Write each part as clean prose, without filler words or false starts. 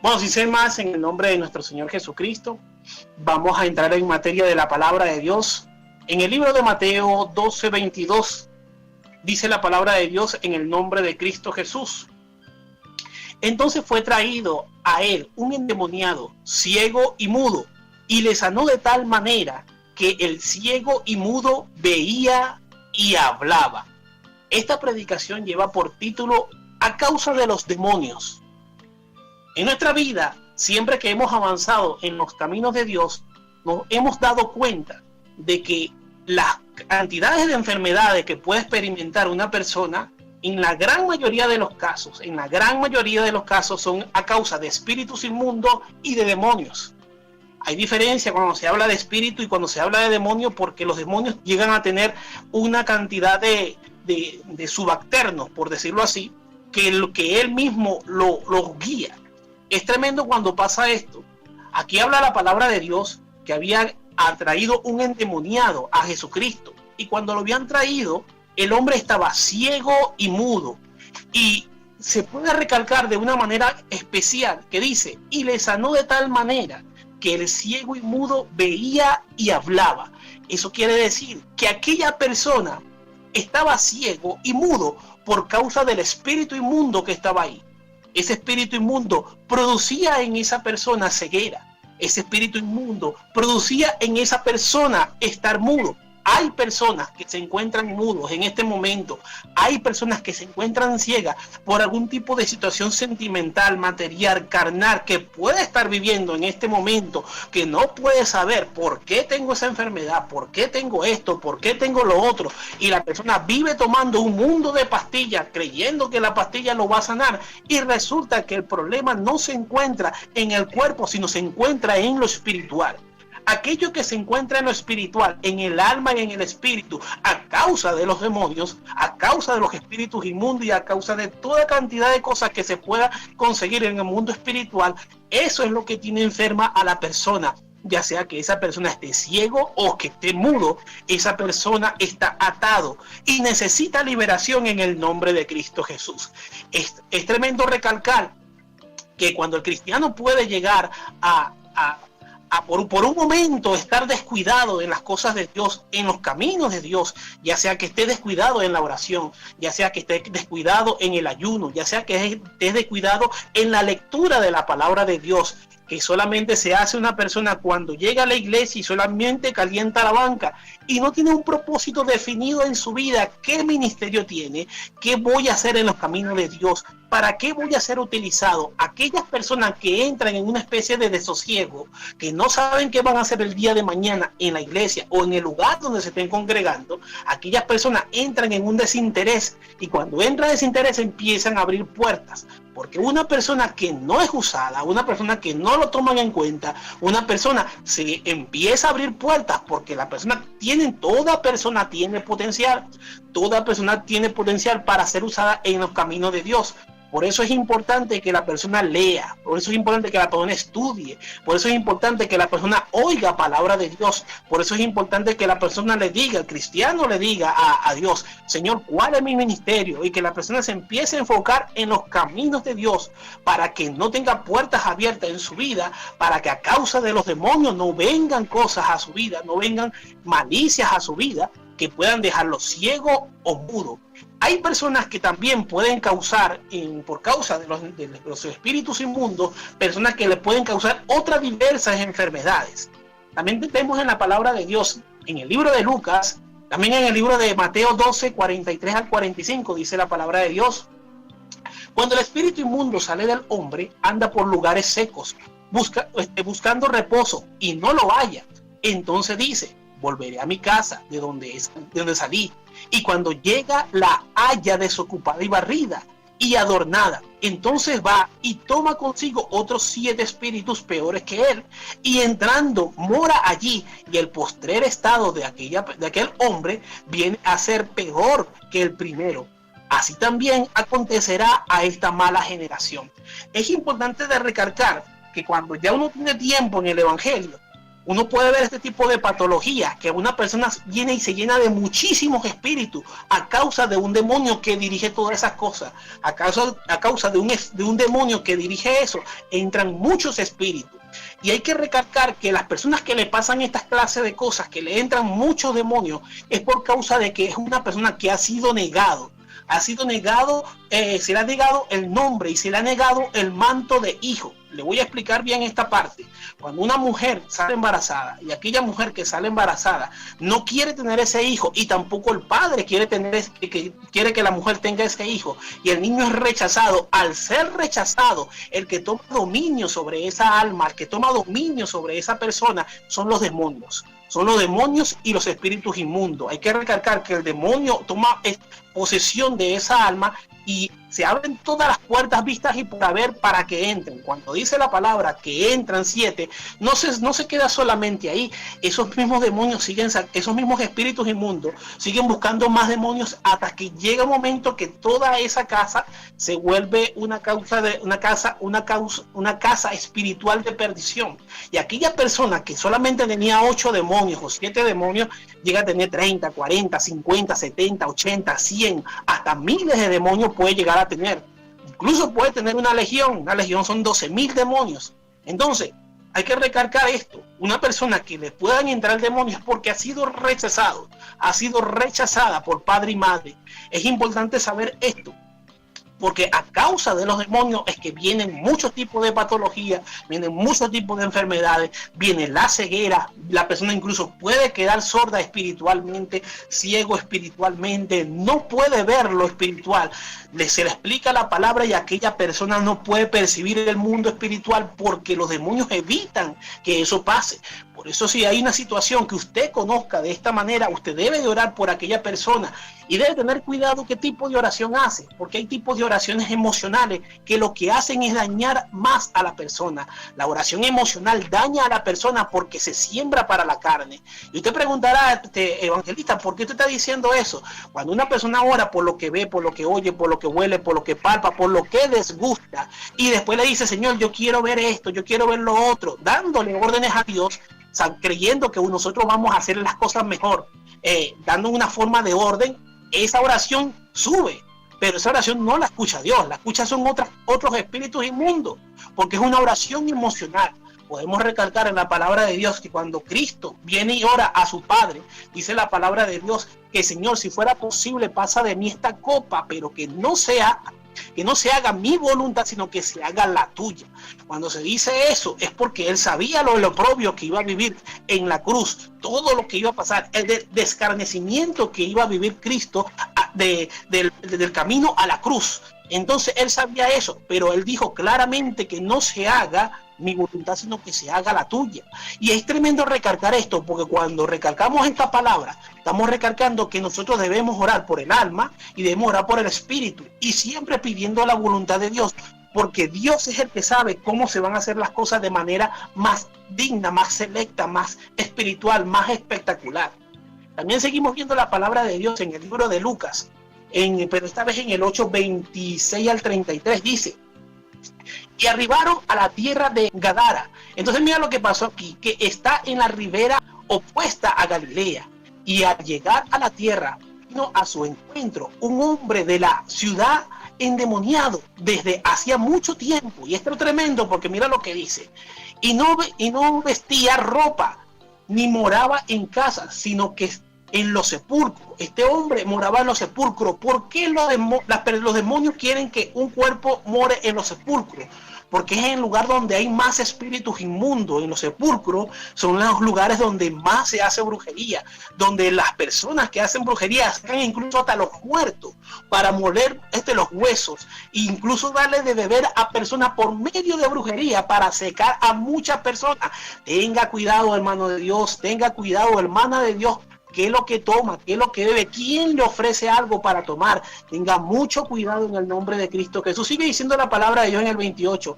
Bueno, sin ser más, en el nombre de nuestro Señor Jesucristo, vamos a entrar en materia de la palabra de Dios. En el libro de Mateo 12:22 dice la palabra de Dios: en el nombre de Cristo Jesús. Entonces fue traído a él un endemoniado, ciego y mudo, y le sanó de tal manera que el ciego y mudo veía y hablaba. Esta predicación lleva por título "A causa de los demonios". En nuestra vida, siempre que hemos avanzado en los caminos de Dios, nos hemos dado cuenta de que las cantidades de enfermedades que puede experimentar una persona, en la gran mayoría de los casos, son a causa de espíritus inmundos y de demonios. Hay diferencia cuando se habla de espíritu y cuando se habla de demonio, porque los demonios llegan a tener una cantidad de subalternos, por decirlo así, que él mismo los guía. Es tremendo cuando pasa esto. Aquí habla la palabra de Dios que había traído un endemoniado a Jesucristo, y cuando lo habían traído, el hombre estaba ciego y mudo, y se puede recalcar de una manera especial que dice: y le sanó de tal manera que el ciego y mudo veía y hablaba. Eso quiere decir que aquella persona estaba ciego y mudo por causa del espíritu inmundo que estaba ahí. Ese espíritu inmundo producía en esa persona ceguera. Ese espíritu inmundo producía en esa persona estar mudo. Hay personas que se encuentran mudos en este momento. Hay personas que se encuentran ciegas por algún tipo de situación sentimental, material, carnal, que puede estar viviendo en este momento, que no puede saber por qué tengo esa enfermedad, por qué tengo esto, por qué tengo lo otro. Y la persona vive tomando un mundo de pastillas, creyendo que la pastilla lo va a sanar. Y resulta que el problema no se encuentra en el cuerpo, sino se encuentra en lo espiritual. Aquello que se encuentra en lo espiritual, en el alma y en el espíritu, a causa de los demonios, a causa de los espíritus inmundos y a causa de toda cantidad de cosas que se pueda conseguir en el mundo espiritual, eso es lo que tiene enferma a la persona. Ya sea que esa persona esté ciego o que esté mudo, esa persona está atado y necesita liberación en el nombre de Cristo Jesús. Es tremendo recalcar que cuando el cristiano puede llegar por un momento estar descuidado en las cosas de Dios, en los caminos de Dios, ya sea que esté descuidado en la oración, ya sea que esté descuidado en el ayuno, ya sea que esté descuidado en la lectura de la palabra de Dios, que solamente se hace una persona cuando llega a la iglesia y solamente calienta la banca y no tiene un propósito definido en su vida. ¿Qué ministerio tiene? ¿Qué voy a hacer en los caminos de Dios? ¿Para qué voy a ser utilizado? Aquellas personas que entran en una especie de desosiego, que no saben qué van a hacer el día de mañana en la iglesia o en el lugar donde se estén congregando, aquellas personas entran en un desinterés, y cuando entra desinterés empiezan a abrir puertas. Porque una persona que no es usada, una persona que no lo toman en cuenta, una persona se empieza a abrir puertas, porque toda persona tiene potencial para ser usada en los caminos de Dios. Por eso es importante que la persona lea, por eso es importante que la persona estudie, por eso es importante que la persona oiga palabra de Dios, por eso es importante que la persona le diga, el cristiano le diga a Dios: Señor, ¿cuál es mi ministerio? Y que la persona se empiece a enfocar en los caminos de Dios, para que no tenga puertas abiertas en su vida, para que a causa de los demonios no vengan cosas a su vida, no vengan malicias a su vida, que puedan dejarlo ciego o mudo. Hay personas que también pueden causar, por causa de los espíritus inmundos, personas que le pueden causar otras diversas enfermedades. También vemos en la palabra de Dios, en el libro de Lucas, también en el libro de Mateo 12, 43 al 45, dice la palabra de Dios: cuando el espíritu inmundo sale del hombre, anda por lugares secos, buscando reposo, y no lo halla. Entonces dice: volveré a mi casa de donde salí. Y cuando llega, la halla desocupada y barrida y adornada. Entonces va y toma consigo otros 7 espíritus peores que él, y entrando mora allí, y el postrer estado de aquel hombre viene a ser peor que el primero. Así también acontecerá a esta mala generación. Es importante de recalcar que cuando ya uno tiene tiempo en el evangelio, Uno puede ver este tipo de patología, que una persona viene y se llena de muchísimos espíritus a causa de un demonio que dirige todas esas cosas. A causa de un demonio que dirige eso, entran muchos espíritus. Y hay que recalcar que las personas que le pasan estas clases de cosas, que le entran muchos demonios, es por causa de que es una persona que ha sido negado. Se le ha negado el nombre y se le ha negado el manto de hijo. Le voy a explicar bien esta parte. Cuando una mujer sale embarazada y aquella mujer que sale embarazada no quiere tener ese hijo y tampoco el padre quiere que la mujer tenga ese hijo y el niño es rechazado, al ser rechazado, el que toma dominio sobre esa alma, el que toma dominio sobre esa persona son los demonios. Son los demonios y los espíritus inmundos. Hay que recalcar que el demonio toma posesión de esa alma y se abren todas las puertas vistas y por haber para que entren. Cuando dice la palabra que entran 7, no se queda solamente ahí. Esos mismos demonios esos mismos espíritus inmundos siguen buscando más demonios hasta que llega un momento que toda esa casa se vuelve una casa espiritual de perdición. Y aquella persona que solamente tenía 8 demonios o 7 demonios llega a tener 30, 40, 50, 70, 80, 100, hasta miles de demonios puede llegar a tener. Incluso puede tener una legión son 12,000 demonios. Entonces, hay que recalcar esto. Una persona que le puedan entrar demonios porque ha sido rechazada por padre y madre. Es importante saber esto, porque a causa de los demonios es que vienen muchos tipos de patologías, vienen muchos tipos de enfermedades, viene la ceguera, la persona incluso puede quedar sorda espiritualmente, ciego espiritualmente, no puede ver lo espiritual. Se le explica la palabra y aquella persona no puede percibir el mundo espiritual porque los demonios evitan que eso pase. Por eso, si hay una situación que usted conozca de esta manera, usted debe de orar por aquella persona y debe tener cuidado qué tipo de oración hace, porque hay tipos de oraciones emocionales que lo que hacen es dañar más a la persona. La oración emocional daña a la persona porque se siembra para la carne. Y usted preguntará, evangelista, ¿por qué usted está diciendo eso? Cuando una persona ora por lo que ve, por lo que oye, por lo que huele, por lo que palpa, por lo que les gusta, y después le dice, Señor, yo quiero ver esto, yo quiero ver lo otro, dándole órdenes a Dios, creyendo que nosotros vamos a hacer las cosas mejor, dando una forma de orden, esa oración sube, pero esa oración no la escucha Dios, la escucha son otros espíritus inmundos, porque es una oración emocional. Podemos recalcar en la palabra de Dios que cuando Cristo viene y ora a su Padre, dice la palabra de Dios que, Señor, si fuera posible, pasa de mí esta copa, pero que no se haga mi voluntad, sino que se haga la tuya. Cuando se dice eso es porque él sabía lo oprobio que iba a vivir en la cruz, todo lo que iba a pasar, el descarnecimiento que iba a vivir Cristo del camino a la cruz. Entonces él sabía eso, pero él dijo claramente que no se haga mi voluntad, sino que se haga la tuya. Y es tremendo recalcar esto, porque cuando recalcamos esta palabra, estamos recalcando que nosotros debemos orar por el alma y debemos orar por el espíritu, y siempre pidiendo la voluntad de Dios, porque Dios es el que sabe cómo se van a hacer las cosas de manera más digna, más selecta, más espiritual, más espectacular. También seguimos viendo la palabra de Dios en el libro de Lucas, pero esta vez en el 8:26 al 33 dice: y arribaron a la tierra de Gadara. Entonces mira lo que pasó aquí, que está en la ribera opuesta a Galilea. Y al llegar a la tierra, vino a su encuentro un hombre de la ciudad endemoniado desde hacía mucho tiempo. Y esto es tremendo porque mira lo que dice. Y no vestía ropa, ni moraba en casa, sino que en los sepulcros. Este hombre moraba en los sepulcros. ¿Por qué los demonios quieren que un cuerpo more en los sepulcros? Porque es el lugar donde hay más espíritus inmundos. En los sepulcros son los lugares donde más se hace brujería, donde las personas que hacen brujería sacan incluso hasta los muertos para moler los huesos, e incluso darle de beber a personas por medio de brujería para secar a muchas personas. Tenga cuidado, hermano de Dios, tenga cuidado, hermana de Dios. ¿Qué es lo que toma? ¿Qué es lo que bebe? ¿Quién le ofrece algo para tomar? Tenga mucho cuidado en el nombre de Cristo Jesús. Sigue diciendo la palabra de Dios en el 28.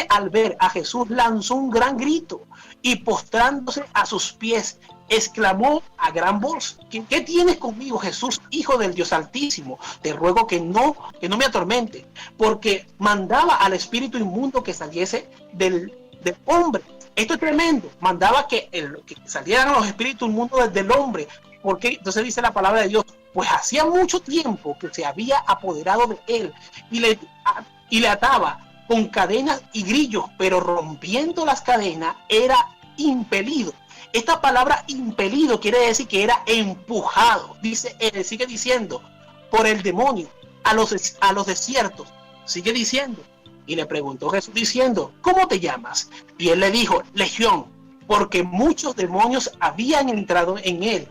Al ver a Jesús lanzó un gran grito y postrándose a sus pies, exclamó a gran voz: ¿Qué tienes conmigo, Jesús, Hijo del Dios Altísimo? Te ruego que no me atormente, porque mandaba al espíritu inmundo que saliese del hombre. Esto es tremendo. Mandaba que salieran los espíritus inmundos del hombre. Porque entonces dice la palabra de Dios, pues hacía mucho tiempo que se había apoderado de él y le ataba con cadenas y grillos, pero rompiendo las cadenas era impelido. Esta palabra impelido quiere decir que era empujado. Sigue diciendo, por el demonio a los desiertos. Sigue diciendo. Y le preguntó Jesús diciendo, ¿cómo te llamas? Y él le dijo, Legión, porque muchos demonios habían entrado en él.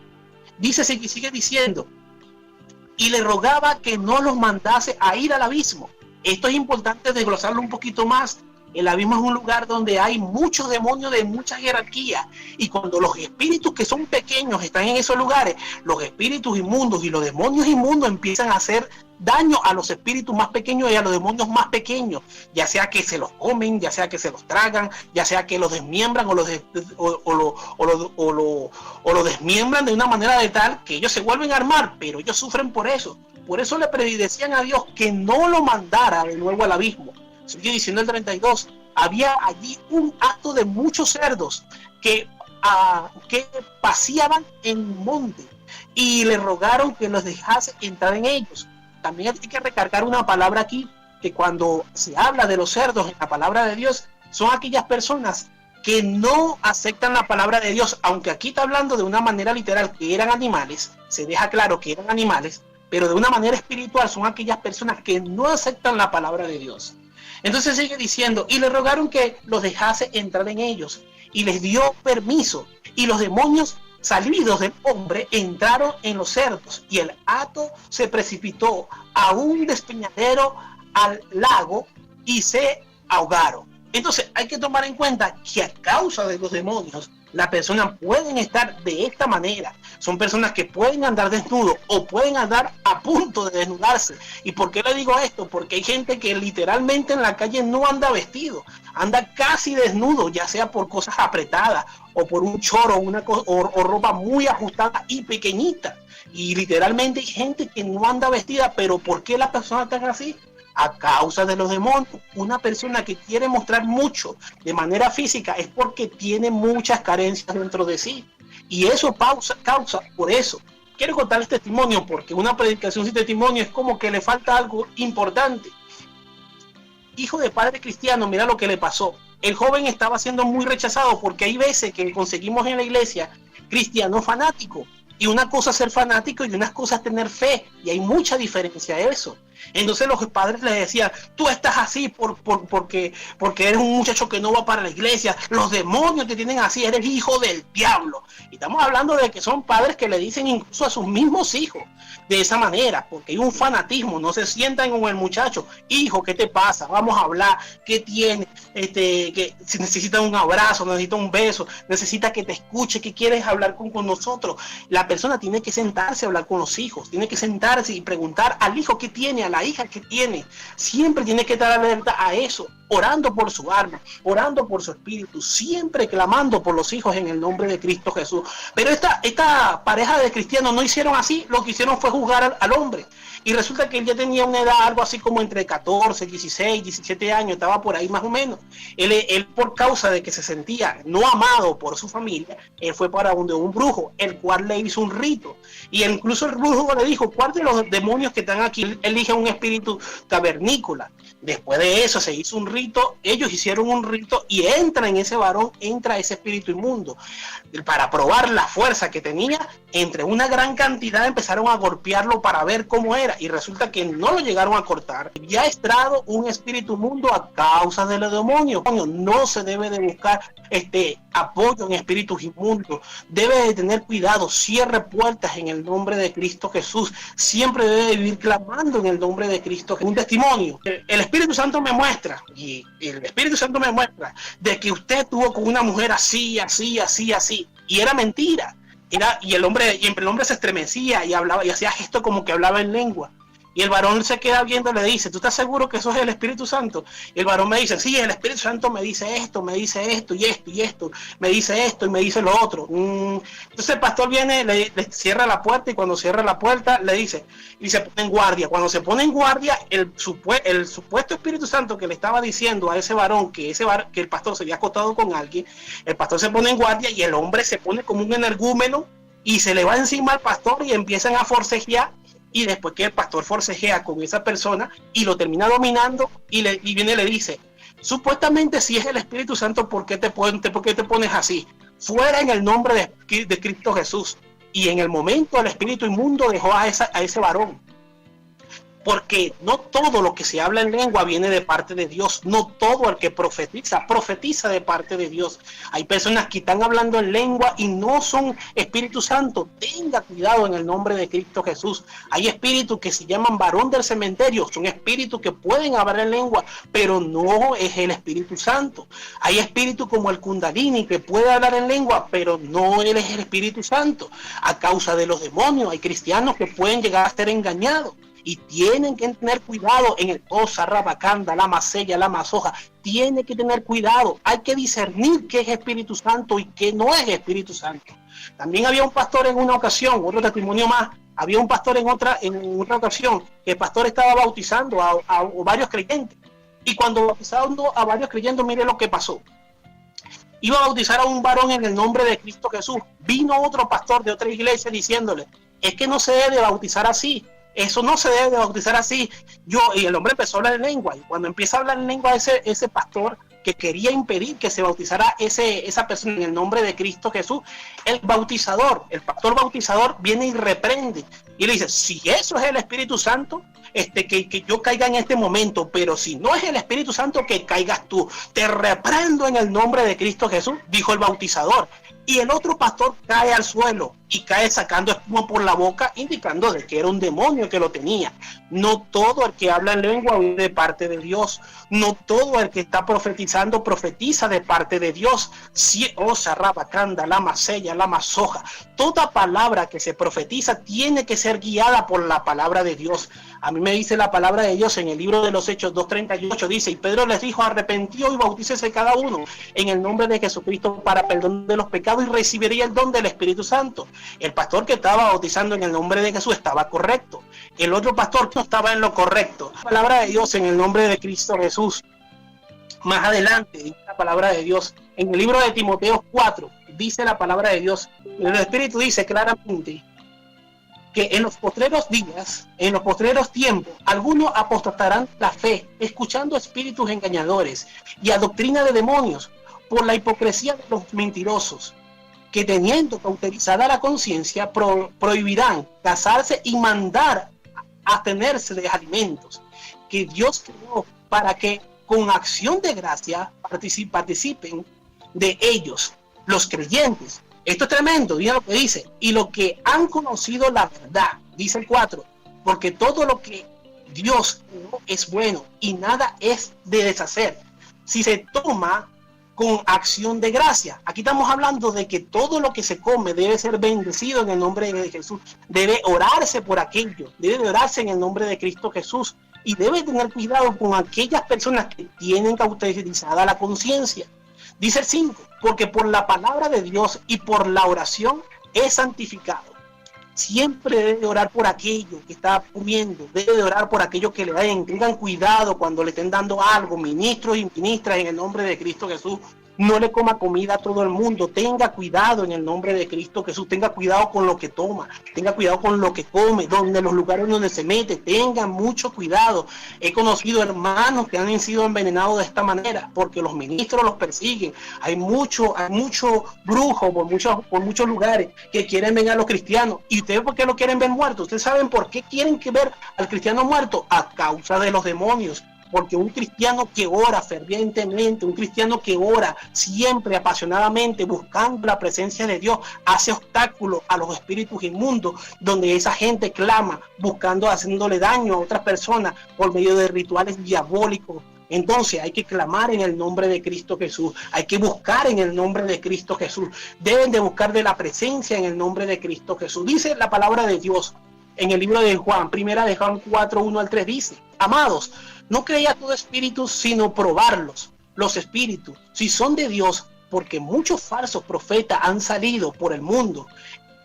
Sigue diciendo, y le rogaba que no los mandase a ir al abismo. Esto es importante desglosarlo un poquito más. El abismo es un lugar donde hay muchos demonios de mucha jerarquía, y cuando los espíritus que son pequeños están en esos lugares, los espíritus inmundos y los demonios inmundos empiezan a hacer daño a los espíritus más pequeños y a los demonios más pequeños, ya sea que se los comen, ya sea que se los tragan, ya sea que los desmiembran o lo desmiembran de una manera de tal que ellos se vuelven a armar, pero ellos sufren por eso. Por eso le predecían a Dios que no lo mandara de nuevo al abismo. Sigue diciendo el 32, había allí un hato de muchos cerdos que paseaban en un monte, y le rogaron que los dejase entrar en ellos. También hay que recargar una palabra aquí, que cuando se habla de los cerdos en la palabra de Dios, son aquellas personas que no aceptan la palabra de Dios, aunque aquí está hablando de una manera literal que eran animales, se deja claro que eran animales, pero de una manera espiritual son aquellas personas que no aceptan la palabra de Dios. Entonces sigue diciendo, y le rogaron que los dejase entrar en ellos, y les dio permiso, y los demonios salidos del hombre entraron en los cerdos, y el hato se precipitó a un despeñadero al lago y se ahogaron. Entonces hay que tomar en cuenta que a causa de los demonios, las personas pueden estar de esta manera. Son personas que pueden andar desnudos o pueden andar a punto de desnudarse. ¿Y por qué le digo esto? Porque hay gente que literalmente en la calle no anda vestido, anda casi desnudo, ya sea por cosas apretadas o por un choro o ropa muy ajustada y pequeñita. Y literalmente hay gente que no anda vestida, pero ¿por qué las personas están así? A causa de los demonios. Una persona que quiere mostrar mucho de manera física es porque tiene muchas carencias dentro de sí, y eso causa por eso. Quiero contar el testimonio porque una predicación sin testimonio es como que le falta algo importante. Hijo de padre cristiano, mira lo que le pasó. El joven estaba siendo muy rechazado, porque hay veces que conseguimos en la iglesia cristianos fanáticos, y una cosa es ser fanático y una cosa es tener fe, y hay mucha diferencia a eso. Entonces los padres le decían, tú estás así porque eres un muchacho que no va para la iglesia, los demonios te tienen así, eres hijo del diablo. Y estamos hablando de que son padres que le dicen incluso a sus mismos hijos de esa manera, porque hay un fanatismo. No se sientan con el muchacho, hijo, ¿qué te pasa? Vamos a hablar, ¿qué tiene? Que si necesita un abrazo, necesita un beso, necesita que te escuche, que quieres hablar con nosotros. La persona tiene que sentarse a hablar con los hijos, tiene que sentarse y preguntar al hijo qué tiene, a la hija que tiene. Siempre tiene que estar alerta a eso, orando por su alma, orando por su espíritu, siempre clamando por los hijos en el nombre de Cristo Jesús. Pero esta pareja de cristianos no hicieron así, lo que hicieron fue juzgar al hombre. Y resulta que él ya tenía una edad algo así como entre 14, 16, 17 años, estaba por ahí más o menos. Él por causa de que se sentía no amado por su familia, él fue para donde un brujo, el cual le hizo un rito. Y incluso el brujo le dijo, ¿cuál de los demonios que están aquí elige un espíritu cavernícola? Después de eso se hizo un rito, ellos hicieron un rito, y entra en ese varón, entra ese espíritu inmundo. Para probar la fuerza que tenía, entre una gran cantidad empezaron a golpearlo para ver cómo era, y resulta que no lo llegaron a cortar. Ya ha entrado un espíritu inmundo a causa de los demonios. No se debe de buscar apoyo en espíritus inmundos, debe de tener cuidado, cierre puertas en el nombre de Cristo Jesús, siempre debe de vivir clamando en el nombre de Cristo Jesús. Un testimonio, el Espíritu Santo me muestra, y el Espíritu Santo me muestra de que usted estuvo con una mujer así, y era mentira. Y el hombre se estremecía y hablaba y hacía gestos como que hablaba en lengua. Y el varón se queda viendo y le dice, ¿tú estás seguro que eso es el Espíritu Santo? Y el varón me dice, sí, el Espíritu Santo me dice esto y esto y esto, me dice esto y me dice lo otro. Entonces el pastor viene, le cierra la puerta y cuando cierra la puerta le dice, y se pone en guardia. Cuando se pone en guardia, el supuesto Espíritu Santo que le estaba diciendo a ese varón que el pastor se había acostado con alguien, el pastor se pone en guardia y el hombre se pone como un energúmeno y se le va encima al pastor y empiezan a forcejear. Y después que el pastor forcejea con esa persona y lo termina dominando y viene y le dice, supuestamente si es el Espíritu Santo, ¿por qué te pones así? Fuera en el nombre de Cristo Jesús. Y en el momento el espíritu inmundo dejó a ese varón. Porque no todo lo que se habla en lengua viene de parte de Dios. No todo el que profetiza de parte de Dios. Hay personas que están hablando en lengua y no son Espíritu Santo. Tenga cuidado en el nombre de Cristo Jesús. Hay espíritus que se llaman varón del cementerio. Son espíritus que pueden hablar en lengua, pero no es el Espíritu Santo. Hay espíritus como el Kundalini que puede hablar en lengua, pero no él es el Espíritu Santo. A causa de los demonios, hay cristianos que pueden llegar a ser engañados. Y tienen que tener cuidado en el Osa, Rabacanda, la Masella, la Masoja. Tienen que tener cuidado. Hay que discernir qué es Espíritu Santo y qué no es Espíritu Santo. También había un pastor en una ocasión, otro testimonio más. Había un pastor en otra ocasión que el pastor estaba bautizando a varios creyentes. Y cuando bautizaron a varios creyentes, mire lo que pasó. Iba a bautizar a un varón en el nombre de Cristo Jesús. Vino otro pastor de otra iglesia diciéndole, es que no se debe bautizar así. Eso no se debe bautizar así. Y el hombre empezó a hablar en lengua. Y cuando empieza a hablar en lengua ese pastor que quería impedir que se bautizara esa persona en el nombre de Cristo Jesús, el pastor bautizador viene y reprende. Y le dice, si eso es el Espíritu Santo, que yo caiga en este momento, pero si no es el Espíritu Santo, que caigas tú. Te reprendo en el nombre de Cristo Jesús, dijo el bautizador. Y el otro pastor cae al suelo y cae sacando espuma por la boca, indicando de que era un demonio que lo tenía. No todo el que habla en lengua viene de parte de Dios. No todo el que está profetizando profetiza de parte de Dios. Si osa, rabacanda, la masella, la masoja. Toda palabra que se profetiza tiene que ser guiada por la palabra de Dios. A mí me dice la palabra de Dios en el libro de los Hechos 2:38, dice, y Pedro les dijo, arrepentíos y bautícese cada uno en el nombre de Jesucristo para perdón de los pecados y recibiría el don del Espíritu Santo. El pastor que estaba bautizando en el nombre de Jesús estaba correcto. El otro pastor no estaba en lo correcto. La palabra de Dios en el nombre de Cristo Jesús. Más adelante dice la palabra de Dios en el libro de Timoteo 4, dice la palabra de Dios. El Espíritu dice claramente que en los postreros días, en los postreros tiempos, algunos apostatarán la fe, escuchando espíritus engañadores y a doctrina de demonios, por la hipocresía de los mentirosos, que teniendo cauterizada la conciencia, prohibirán casarse y mandar abstenerse de alimentos que Dios creó para que con acción de gracia participen de ellos, los creyentes. Esto es tremendo, mira lo que dice. Y lo que han conocido la verdad, dice el 4, porque todo lo que Dios creó es bueno y nada es de deshacer, si se toma con acción de gracia. Aquí estamos hablando de que todo lo que se come debe ser bendecido en el nombre de Jesús. Debe orarse por aquello, debe orarse en el nombre de Cristo Jesús. Y debe tener cuidado con aquellas personas que tienen cauterizada la conciencia. Dice el 5, porque por la palabra de Dios y por la oración es santificado. Siempre debe orar por aquello que está comiendo, debe orar por aquello que le den. Tengan cuidado cuando le estén dando algo, ministros y ministras en el nombre de Cristo Jesús. No le coma comida a todo el mundo. Tenga cuidado en el nombre de Cristo Jesús. Tenga cuidado con lo que toma. Tenga cuidado con lo que come, donde los lugares donde se mete. Tengan mucho cuidado. He conocido hermanos que han sido envenenados de esta manera porque los ministros los persiguen. Hay mucho brujo por muchos lugares que quieren ver a los cristianos. ¿Y ustedes por qué lo quieren ver muerto? ¿Ustedes saben por qué quieren ver al cristiano muerto? A causa de los demonios. Porque un cristiano que ora fervientemente, un cristiano que ora siempre apasionadamente buscando la presencia de Dios, hace obstáculos a los espíritus inmundos, donde esa gente clama buscando, haciéndole daño a otras personas por medio de rituales diabólicos. Entonces hay que clamar en el nombre de Cristo Jesús, hay que buscar en el nombre de Cristo Jesús, deben de buscar de la presencia en el nombre de Cristo Jesús. Dice la palabra de Dios en el libro de Juan, primera de Juan 4, 1 al 3 dice: amados, no creía todo espíritu, sino probarlos, los espíritus, si son de Dios, porque muchos falsos profetas han salido por el mundo.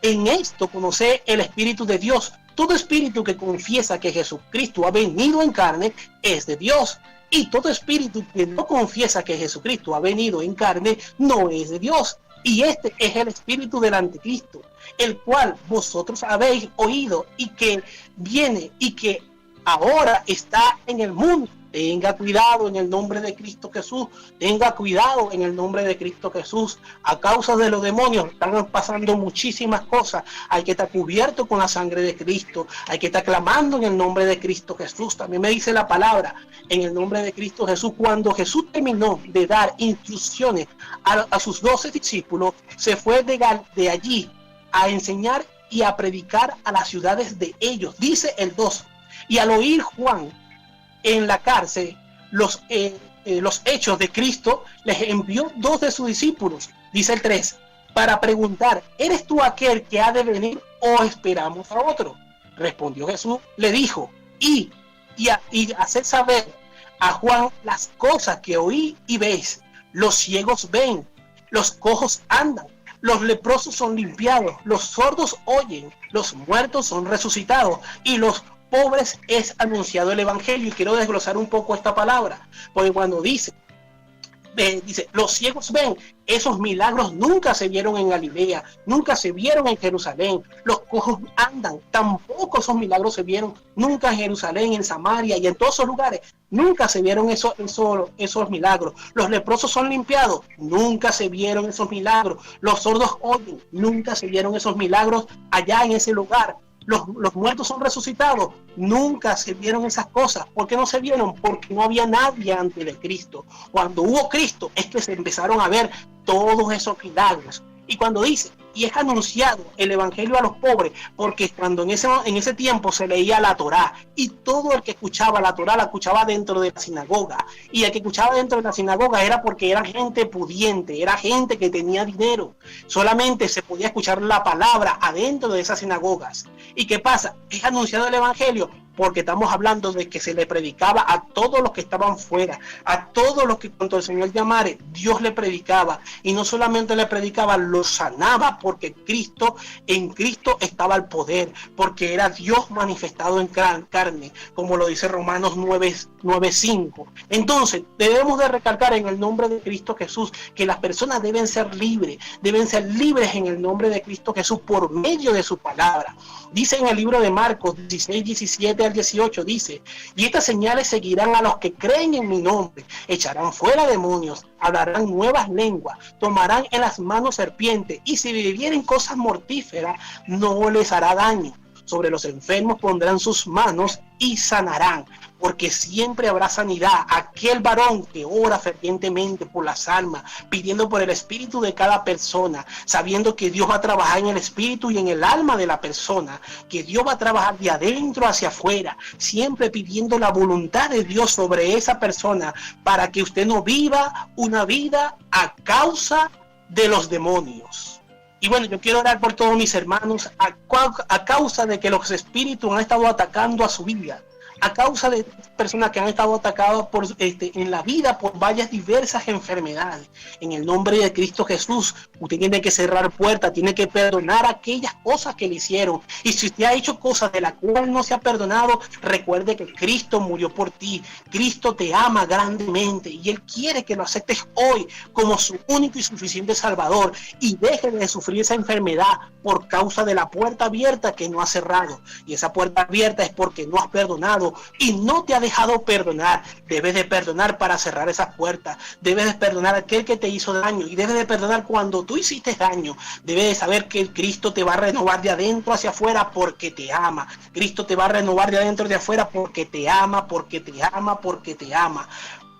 En esto conoce el Espíritu de Dios. Todo espíritu que confiesa que Jesucristo ha venido en carne es de Dios. Y todo espíritu que no confiesa que Jesucristo ha venido en carne no es de Dios. Y este es el espíritu del anticristo, el cual vosotros habéis oído y que viene y que ahora está en el mundo. Tenga cuidado en el nombre de Cristo Jesús. Tenga cuidado en el nombre de Cristo Jesús. A causa de los demonios están pasando muchísimas cosas. Hay que estar cubierto con la sangre de Cristo. Hay que estar clamando en el nombre de Cristo Jesús. También me dice la palabra en el nombre de Cristo Jesús. Cuando Jesús terminó de dar instrucciones a sus 12 discípulos, se fue de allí a enseñar y a predicar a las ciudades de ellos. Dice el 2. Y al oír Juan en la cárcel los hechos de Cristo, les envió 2 de sus discípulos, dice el 3, para preguntar: ¿eres tú aquel que ha de venir o esperamos a otro? Respondió Jesús, le dijo: y hacer saber a Juan las cosas que oí y veis. Los ciegos ven, los cojos andan, los leprosos son limpiados, los sordos oyen, los muertos son resucitados y los pobres es anunciado el evangelio. Y quiero desglosar un poco esta palabra, porque cuando dice los ciegos ven, esos milagros nunca se vieron en Galilea, nunca se vieron en Jerusalén. Los cojos andan, tampoco esos milagros se vieron nunca en Jerusalén, en Samaria y en todos esos lugares. Nunca se vieron esos milagros. Los leprosos son limpiados, nunca se vieron esos milagros. Los sordos oyen, nunca se vieron esos milagros allá en ese lugar. Los muertos son resucitados, nunca se vieron esas cosas. ¿Por qué no se vieron? Porque no había nadie antes de Cristo. Cuando hubo Cristo es que se empezaron a ver todos esos milagros. Y cuando dice, y es anunciado el evangelio a los pobres, porque cuando en ese tiempo se leía la Torá, y todo el que escuchaba la Torá la escuchaba dentro de la sinagoga, y el que escuchaba dentro de la sinagoga era porque era gente pudiente, era gente que tenía dinero. Solamente se podía escuchar la palabra adentro de esas sinagogas. ¿Y qué pasa? Es anunciado el evangelio porque estamos hablando de que se le predicaba a todos los que estaban fuera, a todos los que cuando el Señor llamare, Dios le predicaba. Y no solamente le predicaba, lo sanaba, porque en Cristo estaba el poder, porque era Dios manifestado en carne, como lo dice Romanos 9:5. Entonces debemos de recalcar en el nombre de Cristo Jesús que las personas deben ser libres en el nombre de Cristo Jesús por medio de su palabra. Dice en el libro de Marcos 16:17 al 18, dice: y estas señales seguirán a los que creen en mi nombre, echarán fuera demonios, hablarán nuevas lenguas, tomarán en las manos serpientes, y si bebieren cosas mortíferas no les hará daño. Sobre los enfermos pondrán sus manos y sanarán, porque siempre habrá sanidad. Aquel varón que ora fervientemente por las almas, pidiendo por el espíritu de cada persona, sabiendo que Dios va a trabajar en el espíritu y en el alma de la persona, que Dios va a trabajar de adentro hacia afuera, siempre pidiendo la voluntad de Dios sobre esa persona, para que usted no viva una vida a causa de los demonios. Y bueno, yo quiero orar por todos mis hermanos a causa de que los espíritus han estado atacando a su vida, a causa de personas que han estado atacadas en la vida por varias diversas enfermedades. En el nombre de Cristo Jesús, usted tiene que cerrar puertas, tiene que perdonar aquellas cosas que le hicieron. Y si usted ha hecho cosas de las cuales no se ha perdonado, recuerde que Cristo murió por ti. Cristo te ama grandemente y Él quiere que lo aceptes hoy como su único y suficiente Salvador, y deje de sufrir esa enfermedad por causa de la puerta abierta que no has cerrado. Y esa puerta abierta es porque no has perdonado y no te ha dejado perdonar. Debes de perdonar para cerrar esas puertas. Debes de perdonar a aquel que te hizo daño, y debes de perdonar cuando tú hiciste daño. Debes de saber que Cristo te va a renovar de adentro hacia afuera porque te ama. Cristo te va a renovar de adentro hacia afuera porque te ama, porque te ama, porque te ama.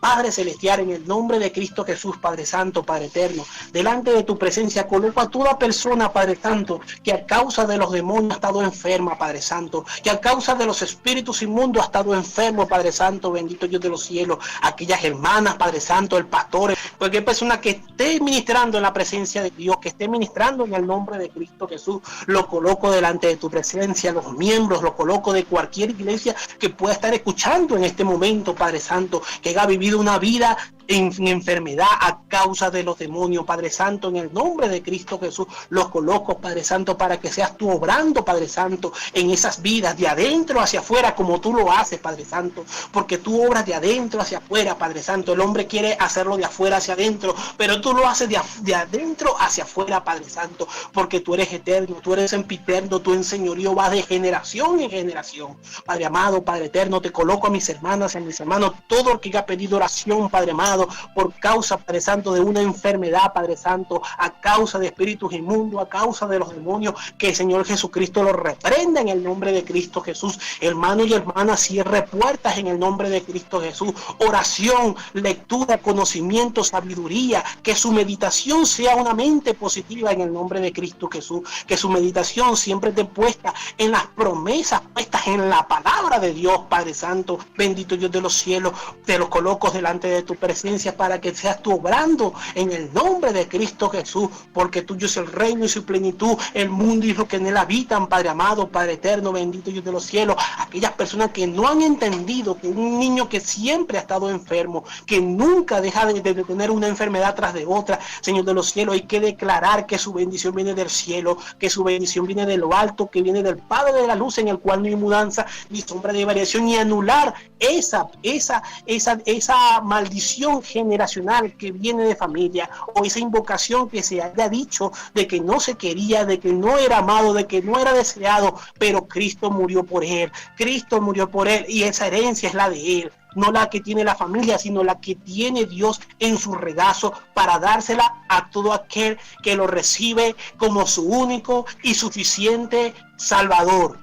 Padre Celestial, en el nombre de Cristo Jesús, Padre Santo, Padre Eterno, delante de tu presencia coloco a toda persona, Padre Santo, que a causa de los demonios ha estado enferma, Padre Santo, que a causa de los espíritus inmundos ha estado enfermo, Padre Santo, bendito Dios de los cielos, aquellas hermanas, Padre Santo, el pastor, Cualquier persona que esté ministrando en la presencia de Dios, que esté ministrando en el nombre de Cristo Jesús, lo coloco delante de tu presencia, los miembros, lo coloco de cualquier iglesia que pueda estar escuchando en este momento, Padre Santo, que haya vivido una vida en enfermedad a causa de los demonios, Padre Santo, en el nombre de Cristo Jesús, los coloco, Padre Santo, para que seas tú obrando, Padre Santo, en esas vidas, de adentro hacia afuera, como tú lo haces, Padre Santo, porque tú obras de adentro hacia afuera, Padre Santo. El hombre quiere hacerlo de afuera hacia adentro, pero tú lo haces de adentro hacia afuera, Padre Santo, porque tú eres eterno, tú eres sempiterno, tú en señorío vas de generación en generación. Padre amado, Padre eterno, te coloco a mis hermanas y a mis hermanos, todo el que haya pedido oración, Padre amado, por causa, Padre Santo, de una enfermedad, Padre Santo, a causa de espíritus inmundos, a causa de los demonios, que el Señor Jesucristo los reprenda en el nombre de Cristo Jesús. Hermano y hermana, cierre puertas en el nombre de Cristo Jesús. Oración, lectura, conocimiento, sabiduría, que su meditación sea una mente positiva en el nombre de Cristo Jesús, que su meditación siempre esté puesta en las promesas, puestas en la palabra de Dios, Padre Santo. Bendito Dios de los cielos, te los coloco delante de tu presencia para que seas tú obrando en el nombre de Cristo Jesús, porque tuyo es el reino y su plenitud, el mundo y lo que en él habitan, Padre amado, Padre eterno, bendito Dios de los cielos. Aquellas personas que no han entendido que un niño que siempre ha estado enfermo, que nunca deja de tener una enfermedad tras de otra, Señor de los cielos, hay que declarar que su bendición viene del cielo, que su bendición viene de lo alto, que viene del Padre de la luz, en el cual no hay mudanza ni sombra de variación, y anular esa maldición generacional que viene de familia, o esa invocación que se haya dicho de que no se quería, de que no era amado, de que no era deseado, pero Cristo murió por él, Cristo murió por él, y esa herencia es la de él, no la que tiene la familia, sino la que tiene Dios en su regazo, para dársela a todo aquel que lo recibe como su único y suficiente Salvador.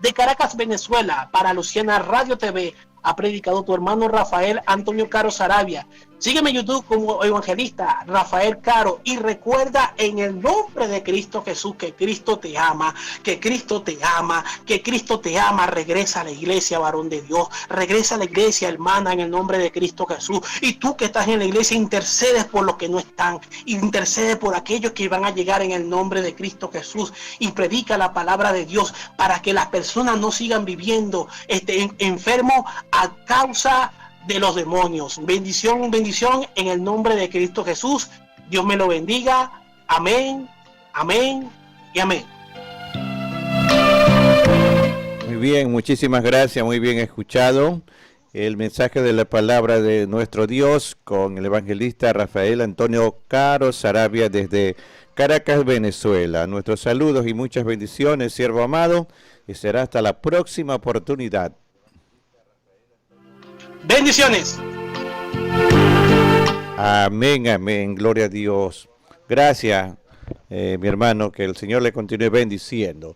De Caracas, Venezuela, para Luciana Radio TV, ha predicado tu hermano Rafael Antonio Caro Sarabia. Sígueme en YouTube como evangelista Rafael Caro, y recuerda en el nombre de Cristo Jesús que Cristo te ama, que Cristo te ama, que Cristo te ama. Regresa a la iglesia, varón de Dios, regresa a la iglesia, hermana, en el nombre de Cristo Jesús. Y tú que estás en la iglesia, intercedes por los que no están, intercede por aquellos que van a llegar en el nombre de Cristo Jesús, y predica la palabra de Dios para que las personas no sigan viviendo enfermos a causa de los demonios. Bendición, bendición en el nombre de Cristo Jesús. Dios me lo bendiga. Amén, amén y amén. Muy bien, muchísimas gracias, muy bien escuchado el mensaje de la palabra de nuestro Dios con el evangelista Rafael Antonio Caro Sarabia desde Caracas, Venezuela. Nuestros saludos y muchas bendiciones, siervo amado, y será hasta la próxima oportunidad. Bendiciones. Amén, amén, gloria a Dios. Gracias, mi hermano, que el Señor le continúe bendiciendo.